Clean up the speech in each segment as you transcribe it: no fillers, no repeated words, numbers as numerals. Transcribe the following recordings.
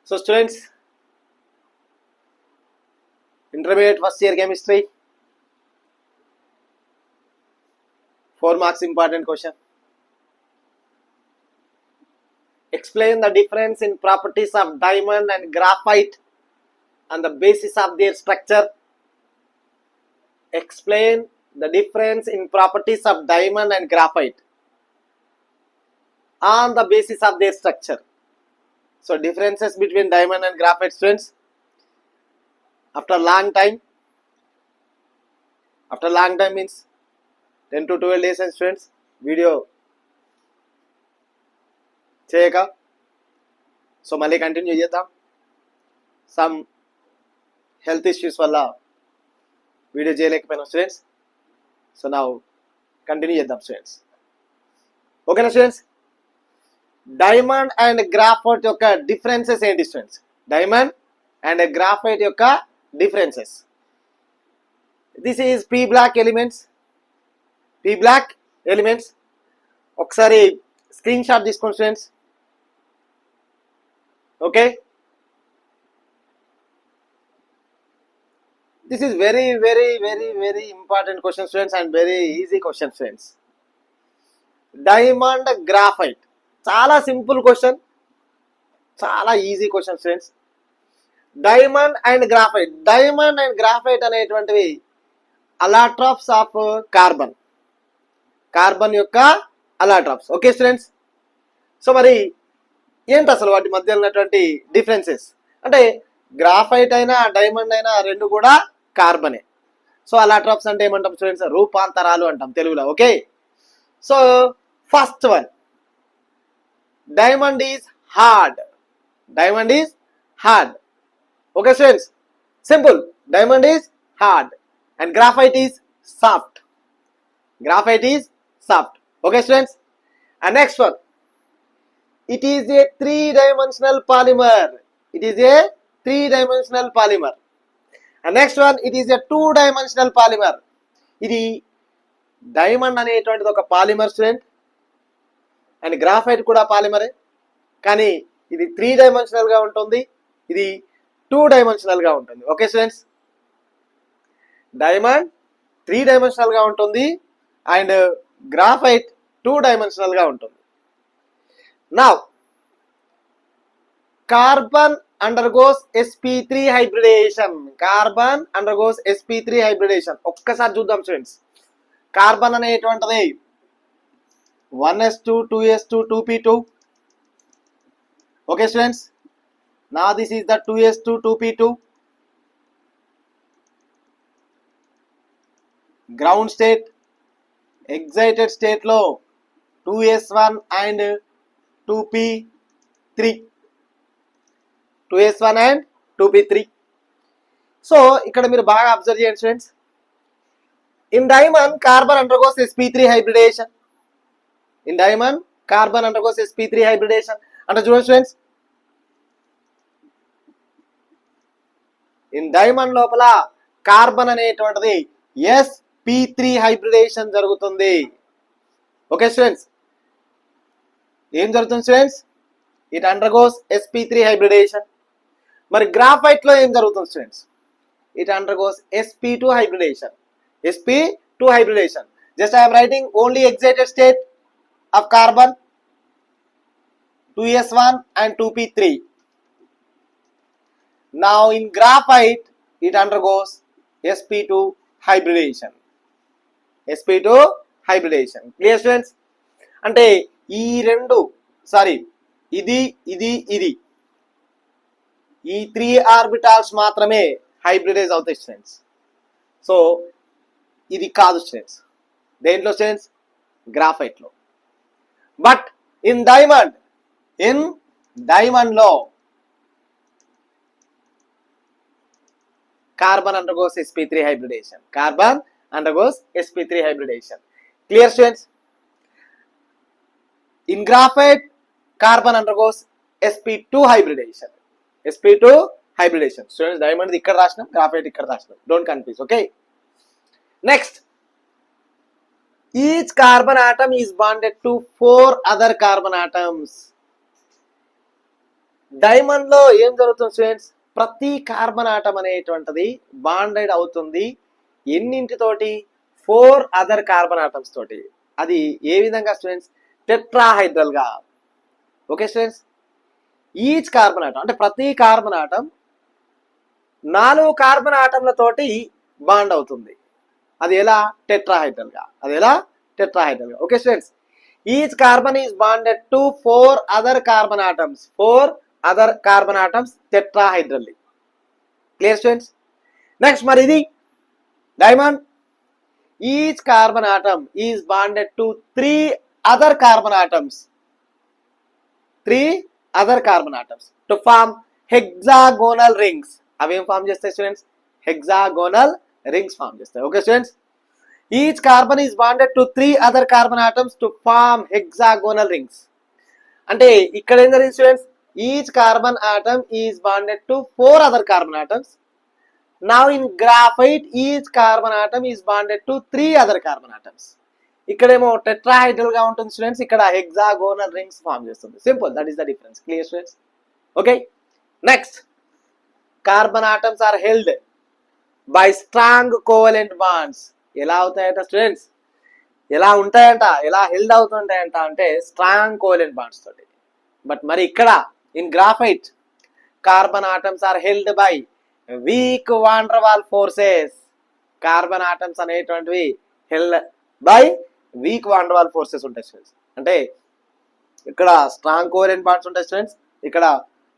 So students, intermediate first year chemistry, 4 marks important question. Explain the difference in properties of diamond and graphite on the basis of their structure. Explain the difference in properties of diamond and graphite on the basis of their structure. So differences between diamond and graphite, students. After long time means 10 to 12 days, and students video చేయక so మళ్ళీ continue చేద్దాం. Some health issues వల్ల video చేయలేకపోయినా students. So నా continue చేద్దాం students. ఓకేనా students? Diamond and graphite యొక్క differences ఏంటి స్టూడెంట్స్? డైమండ్ అండ్ గ్రాఫైట్ యొక్క differences. This is P block elements. ఒకసారి స్క్రీన్ షాట్ తీసుకోండి students. Okay, this is very important question students and very easy question students. Diamond graphite చాలా simple question, చాలా easy question students. Diamond and graphite అనేటువంటివి అలాట్రాప్స్ of carbon యొక్క అలాట్రాప్స్. Okay students, so మరి ఏంటి అసలు వాటి మధ్య ఉన్నటువంటి డిఫరెన్సెస్? అంటే గ్రాఫైట్ అయినా డైమండ్ అయినా రెండు కూడా కార్బనే. సో అలాట్రాప్స్ అంటే ఏమంటాం స్టూడెంట్స్? రూపాంతరాలు అంటాం తెలుగులో. Okay, so first one, diamond is hard. Okay students, simple. Diamond is hard and graphite is soft. Okay students, and next one, it is a three-dimensional polymer. And next one, it is a two-dimensional polymer. ఇది diamond అనేటువంటిది ఒక polymer student, and graphite కూడా పాలిమరే. కానీ ఇది 3 dimensional గా ఉంటుంది, ఇది 2 dimensional గా ఉంటుంది. ఓకే స్టూడెంట్స్, డైమండ్ 3 dimensional గా ఉంటుంది అండ్ గ్రాఫైట్ 2 dimensional గా ఉంటుంది. Now, carbon undergoes sp3 hybridization. ఒక్కసారి చూద్దాం స్టూడెంట్స్. కార్బన్ అనేటువంటిది 1s2 2s2 2p2. Okay students, now this is the 2s2 2p2. Ground state, excited state లో 2s1 అండ్ 2p3. సో ఇక్కడ మీరు బాగా అబ్జర్వ్ చేయండి students. In diamond carbon undergoes sp3 hybridization. అంటే చూడండి స్టూడెంట్స్, ఇన్ డైమండ్ లోపల carbon అనేటువంటిది sp3 hybridisation జరుగుతుంది. ఓకే స్టూడెంట్స్, ఏం జరుగుతుంది students? It undergoes sp3 hybridisation. మరి గ్రాఫైట్ లో ఏం జరుగుతుంది students? It undergoes sp2 hybridisation. Just I'm writing only excited state of carbon 2s1 and 2p3. Now in graphite it undergoes sp2 hybridation. Clear students? అంటే ఈ రెండు ఇది ఈ 3 orbitals మాత్రమే హైబ్రిడైజ్ అవుతాయి స్టూడెంట్స్. సో ఇది కాదు స్టూడెంట్స్. దేంట్లో స్టూడెంట్స్? గ్రాఫైట్ లో. బట్ ఇన్ డైమండ్ లో carbon undergoes sp3 hybridation. Clear students? In graphite, carbon undergoes sp2 hybridation. Students, diamond ikkada raasnam, graphite ikkada raasnam. Don't confuse, okay? Next, each carbon atom is bonded to 4 other carbon atoms. Diamond లో ఏం జరుగుతుంది students, ప్రతి carbon atom అనేటువంటిది bonded అవుతుంది ఎన్నింటితోటి, 4 other carbon atoms తోటి. అది ఏ విధంగా students, tetrahedral గా. Okay students, each carbon atom అంటే ప్రతి కార్బన్ ఆటం 4 కార్బన్ ఆటంలతోటి బాండ్ అవుతుంది. అది ఎలా, టెట్రాహైడ్రల్ గా. అది ఎలా, టెట్రాహైడ్రల్ గా. Okay students, each carbon is bonded to 4 other carbon atoms. 4 other carbon atoms tetrahedrally. Clear students? Next మరి ఇది diamond, each carbon atom is bonded to 3 other carbon atoms. 3 other carbon atoms to form hexagonal rings. అవి ఏం form చేస్తాయి students, hexagonal rings form చేస్తాయి. Okay students, each carbon is bonded to 3 other carbon atoms to form hexagonal rings. అంటే ఇక్కడ ఏం జరిగింది students, each carbon atom is bonded to 4 other carbon atoms. Now in graphite each carbon atom is bonded to 3 other carbon atoms. ఇక్కడేమో tetrahedral గా ఉంటుంది students, ఇక్కడ hexagonal rings form చేస్తుంది. Simple, that is the difference. Clear students? Okay, next, carbon atoms are held by strong covalent bonds. ఎలా అవుతాయంట students, ఎలా ఉంటాయంట, ఎలా హెల్డ్ అవుతుంటాయంట అంటే స్ట్రాంగ్ కోవలెంట్ బాండ్స్ తోటి. బట్ మరి ఇక్కడ in graphite carbon atoms are held by weak van der Waals forces. Carbon atoms అనేటువంటివి held by weak van der Waals forces ఉంటాయి స్టూడెంట్స్. అంటే ఇక్కడ స్ట్రాంగ్ కోవలెంట్ బాండ్స్ ఉంటాయి స్టూడెంట్స్, ఇక్కడ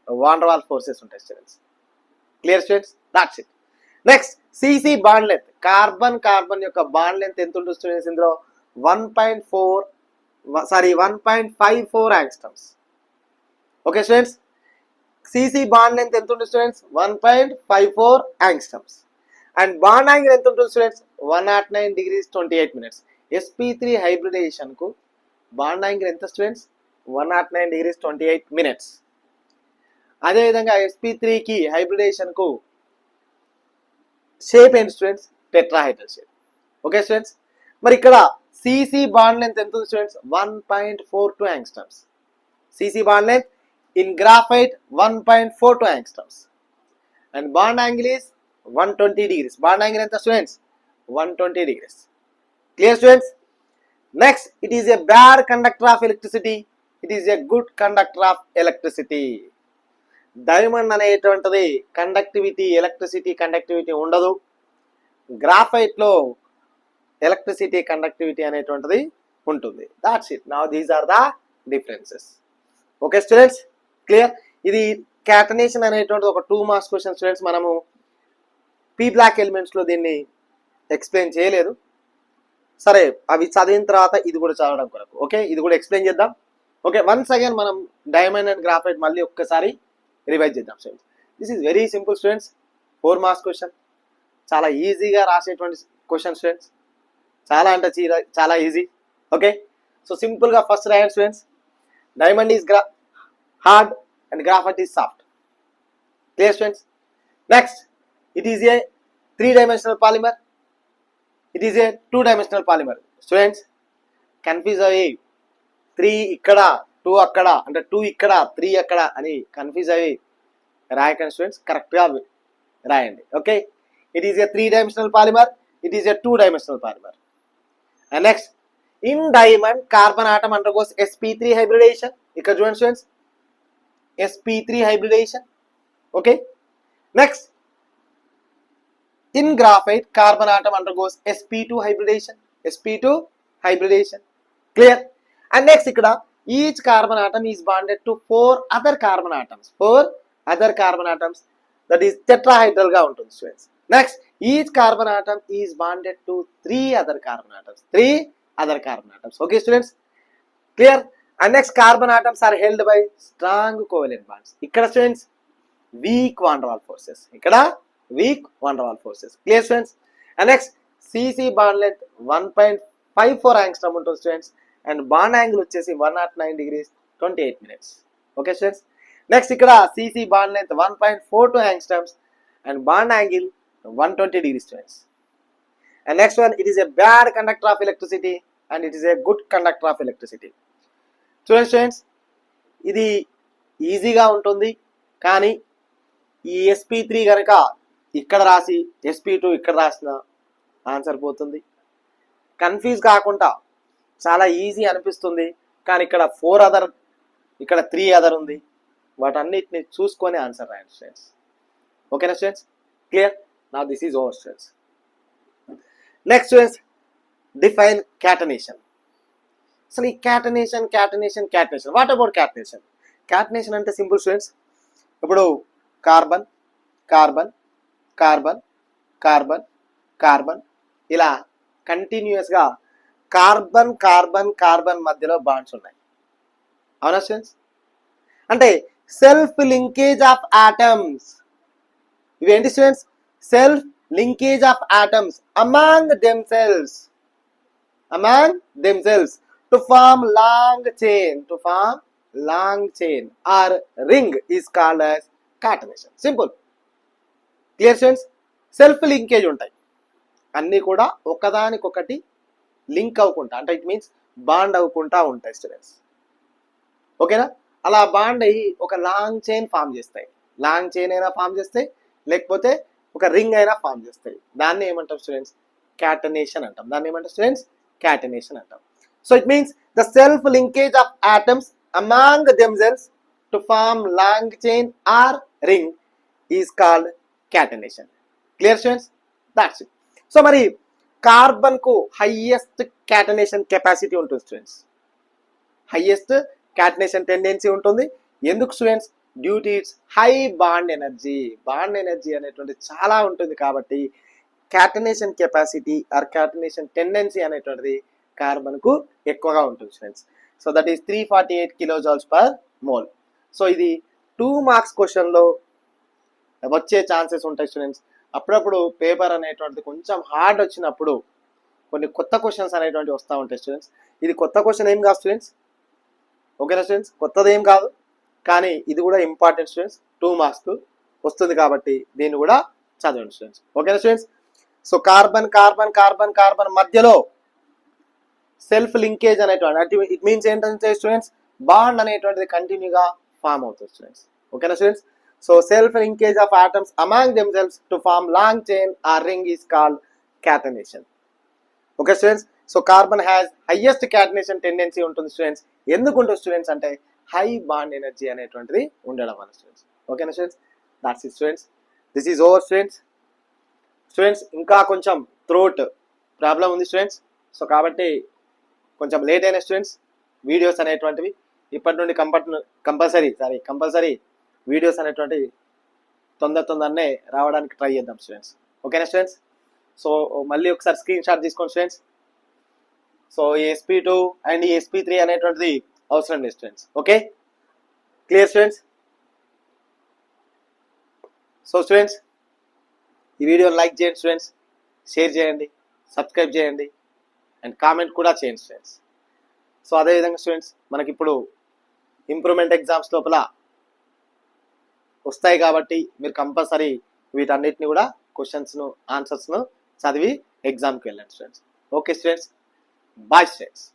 వాన్ డర్ వాల్ ఫోర్సెస్ ఉంటాయి students. Clear students? That's it. Next, CC bond length. Carbon యొక్క bond length ఎంత ఉంటుంది స్టూడెంట్స్ ఇందులో, 1.54 angstroms. Okay students, CC bond length ఎంత ఉంటుంది students, 1.54 angstroms. And bond angle ఎంత ఉంటుంది students, 109 degrees 28 minutes. sp3 hybridisation కు బాండ్ యాంగిల్ ఎంత స్టూడెంట్స్, 109 degrees 28 minutes. అదేవిధంగా sp3 కి హైబ్రిడేషన్ కు షేప్ ఏంటి students, tetrahedral shape. Okay students, మరి ఇక్కడ సిసి బాండ్ లెంత్ ఎంత ఉంది students, 1.42 angstroms. CC bond length in graphite 1.42 angstroms and bond angle is 120 degrees. Bond angle enta students, 120 degrees. Clear students? Next, it is a bad conductor of electricity, it is a good conductor of electricity. Diamond అనేటువంటిది conductivity, electricity conductivity ఉండదు. Graphite లో electricity conductivity అనేటువంటిది ఉంటుంది. That's it. Now these are the differences. Okay students, clear? ఇది catenation అనేటువంటి ఒక 2 marks question students. మనము P block elements లో దీన్ని ఎక్స్ప్లెయిన్ చేయలేదు. సరే, అవి చదివిన తర్వాత ఇది కూడా చదవడం కొరకు ఓకే, ఇది కూడా ఎక్స్ప్లెయిన్ చేద్దాం. ఓకే, వన్స్ అగైన్ మనం డైమండ్ అండ్ గ్రాఫైట్ మళ్ళీ ఒక్కసారి రివైజ్ చేద్దాం students. This is very simple students, 4 marks question. చాలా ఈజీగా రాసేటువంటి క్వశ్చన్ స్టూడెంట్స్, చాలా అంటే చాలా ఈజీ. ఓకే, సో సింపుల్గా ఫస్ట్ రాయండి students. Diamond is hard and graphite is soft. Clear students? Next, it is a 3-dimensional polymer. It is a 2-dimensional polymer. Students, confuse అయ్యి 3 ఇక్కడ 2 అక్కడ అంటే 2 ఇక్కడ 3 అక్కడ అని కన్ఫ్యూజ్ అయ్యి రాయకండి స్టూడెంట్స్, కరెక్ట్గా రాయండి. Okay, it is a 3-dimensional polymer, it is a 2-dimensional polymer. And next, in diamond carbon atom undergoes sp3 hybridation. ఇక్కడ చూడండి students, sp3 hybridation. Okay, next, in graphite carbon atom undergoes sp2 hybridation. sp2 hybridation. Clear? And next, ఇక్కడ each carbon atom is bonded to 4 other carbon atoms. 4 other carbon atoms, that is tetrahedral గా ఉంటుంది students. Next, each carbon atom is bonded to 3 other carbon atoms. 3 other carbon atoms. Okay students, clear? And next, carbon atoms are held by strong covalent bonds. ikkada students, weak van der Waals forces. ikkada weak van der Waals forces. Clear students? And next, cc bond length 1.54 angstrom ఉంటుంది students, and bond angle వచ్చేసి 109 degrees 28 minutes. Okay students? Next, ikkada cc bond length 1.42 angstroms and bond angle 120 degrees students. And next one, it is a bad conductor of electricity and it is a good conductor of electricity. Students, ఇది ఈజీగా ఉంటుంది, కానీ ఈ sp3 కనుక ఇక్కడ రాసి sp2 ఇక్కడ రాసిన ఆన్సర్ పోతుంది. కన్ఫ్యూజ్ కాకుండా చాలా ఈజీ అనిపిస్తుంది, కానీ ఇక్కడ 4 అదర్, ఇక్కడ 3 అదర్ ఉంది. వాటన్నిటిని చూసుకొని ఆన్సర్ రాయండి స్టూడెంట్స్. ఓకేనా students? Clear? Now this is over students. Next students, define catenation. అసలు ఈ catenation what about catenation? Catenation అంటే సింపుల్ స్టూడెంట్స్. ఇప్పుడు carbon carbon carbon carbon carbon ఇలా కంటిన్యూస్గా కార్బన్ కార్బన్ కార్బన్ మధ్యలో బాండ్స్ ఉన్నాయి. అవునా స్టూడెంట్స్? అంటే సెల్ఫ్ లింకేజ్ ఆఫ్ ఆటమ్స్. ఇవేంటి students? Self linkage of atoms among themselves to form long chain or ring is called as catenation. Simple. Clear students? Self linkage ఉంటాయి, అన్నీ కూడా ఒకదానికొకటి link అవ్వకుండా, అంటే ఇట్ మీన్స్ బాండ్ అవ్వకుండా ఉంటాయి స్టూడెంట్స్. ఓకేనా? అలా బాండ్ అయ్యి ఒక లాంగ్ చైన్ ఫామ్ చేస్తాయి. లాంగ్ చైన్ అయినా ఫామ్ చేస్తాయి, లేకపోతే ఒక రింగ్ అయినా ఫామ్ చేస్తాయి. దాన్ని ఏమంటాం స్టూడెంట్స్? క్యాటనేషన్ అంటాం. దాన్ని ఏమంటాం స్టూడెంట్స్? క్యాటనేషన్ అంటాం. So it means the self linkage of atoms among themselves to form long chain or ring is called catenation. Clear students? That's it. So మరి కార్బన్ కు హైయెస్ట్ క్యాటనేషన్ కెపాసిటీ ఉంటుంది students. Highest catenation tendency ఉంటుంది. ఎందుకు students? Due to its high bond energy. Bond energy అనేటువంటి చాలా ఉంటుంది కాబట్టి catenation capacity or catenation tendency అనేటువంటిది కార్బన్ కు ఎక్కువగా ఉంటుంది students. So that is 348 kilojoules per mole. So ఇది 2 మార్క్స్ క్వశ్చన్లో వచ్చే ఛాన్సెస్ ఉంటాయి స్టూడెంట్స్. అప్పుడప్పుడు పేపర్ అనేటువంటిది కొంచెం హార్డ్ వచ్చినప్పుడు కొన్ని కొత్త క్వశ్చన్స్ అనేటువంటి వస్తూ ఉంటాయి స్టూడెంట్స్. ఇది కొత్త క్వశ్చన్ ఏం కాదు స్టూడెంట్స్. ఓకేనా స్టూడెంట్స్? కొత్తది ఏం కాదు, కానీ ఇది కూడా ఇంపార్టెంట్ స్టూడెంట్స్. 2 మార్క్స్కు వస్తుంది కాబట్టి దీన్ని కూడా చదవండి స్టూడెంట్స్. ఓకేనా students? So carbon carbon carbon carbon మధ్యలో సెల్ఫ్ లింకేజ్ అనేటువంటి, ఇట్ మీన్స్ ఏంటంటే స్టూడెంట్స్ బాండ్ అనేటువంటిది కంటిన్యూగా ఫామ్ అవుతుంది స్టూడెంట్స్. ఓకేనా students? So self linkage of atoms among themselves to form long chain or ring is called catenation. Okay students? So carbon has highest catenation tendency ఉంటుంది students. ఎందుకు ఉంటుంది students అంటే high bond energy అనేటువంటిది ఉండడం వల్ల students. ఓకేనా students? That's it students. This is over students. Students ఇంకా కొంచెం థ్రోట్ ప్రాబ్లం ఉంది స్టూడెంట్స్. సో కాబట్టి కొంచెం లేట్ అయిన స్టూడెంట్స్ వీడియోస్ అనేటువంటివి ఇప్పటి నుండి కంపల్సరీ వీడియోస్ అనేటువంటివి తొందరనే రావడానికి ట్రై చేద్దాం స్టూడెంట్స్. ఓకేనా స్టూడెంట్స్? సో మళ్ళీ ఒకసారి స్క్రీన్ షాట్ తీసుకోండి స్టూడెంట్స్. సో ఈ sp2 అండ్ ఈ sp3 అనేటువంటిది అవసరం లేదు students. Okay? Clear students? So students ఈ వీడియోని లైక్ చేయండి స్టూడెంట్స్, షేర్ చేయండి, సబ్స్క్రైబ్ చేయండి అండ్ కామెంట్ కూడా చేయండి స్టూడెంట్స్. సో అదేవిధంగా స్టూడెంట్స్ మనకి ఇప్పుడు ఇంప్రూవ్మెంట్ ఎగ్జామ్స్ లోపల వస్తాయి కాబట్టి మీరు కంపల్సరీ వీటన్నిటిని కూడా క్వశ్చన్స్ను ఆన్సర్స్ను చదివి ఎగ్జామ్కి వెళ్ళండి students. Okay students, bye students.